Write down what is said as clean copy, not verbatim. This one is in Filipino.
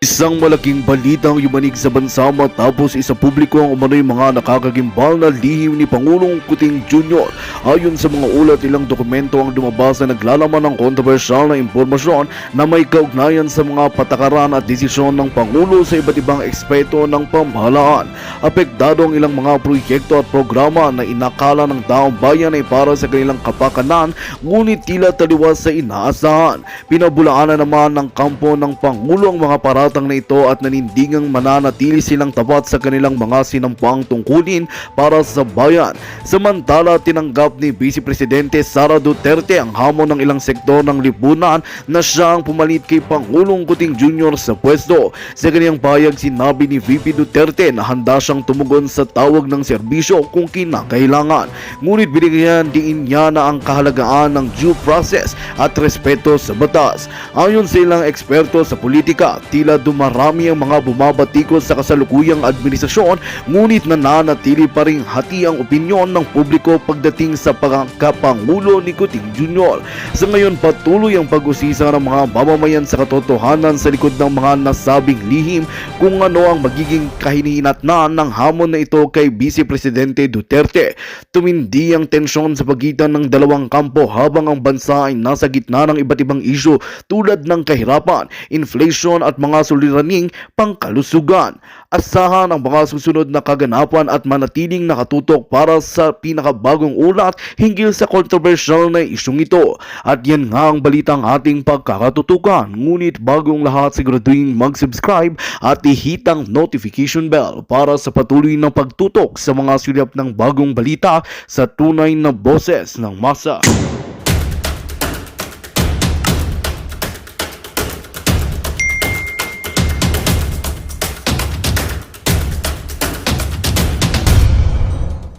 Isang malaking balitang yumanig sa bansa matapos isa publiko ang umano'y mga nakakagimbal na lihim ni Pangulong Kuting Jr. Ayon sa mga ulat, ilang dokumento ang lumabas na naglalaman ng kontrobersyal na impormasyon na may kaugnayan sa mga patakaran at desisyon ng Pangulo sa iba't ibang ekspeto ng pamahalaan. Apektado ang ilang mga proyekto at programa na inakala ng taong bayan ay para sa kanilang kapakanan, ngunit tila taliwas sa inaasahan. Pinabulaanan naman ng kampo ng Pangulo ang mga paratang na ito at nanindigang mananatili silang tapat sa kanilang mga sinampang tungkulin para sa bayan. Samantala, tinanggap ni Vice Presidente Sara Duterte ang hamon ng ilang sektor ng lipunan na siya ang pumalit kay Pangulong Kuting Jr. sa pwesto. Sa kanyang pahayag, sinabi ni VP Duterte na handa siyang tumugon sa tawag ng serbisyo kung kinakailangan. Ngunit binigyan din niya na ang kahalagaan ng due process at respeto sa batas. Ayon sa ilang eksperto sa politika, tila dumarami ang mga bumabatikos sa kasalukuyang administrasyon, ngunit nananatili pa ring hati ang opinyon ng publiko pagdating sa pagkapangulo ni Kuting Jr. Sa ngayon, patuloy ang pag-usisa ng mga mamamayan sa katotohanan sa likod ng mga nasabing lihim, kung ano ang magiging kahihinatnan ng hamon na ito kay Vice Presidente Duterte. Tumindi ang tensyon sa pagitan ng dalawang kampo habang ang bansa ay nasa gitna ng iba't ibang isyu tulad ng kahirapan, inflation at mga suliraning pangkalusugan. Asahan ang mga susunod na kaganapan at manatiling nakatutok para sa pinakabagong ulat hinggil sa kontrobersyal na isyong ito. At yan nga ang balitang ating pagkakatutukan. Ngunit bagong lahat, siguraduhin mag-subscribe at ihit ang notification bell para sa patuloy na pagtutok sa mga sulap ng bagong balita sa tunay na boses ng masa.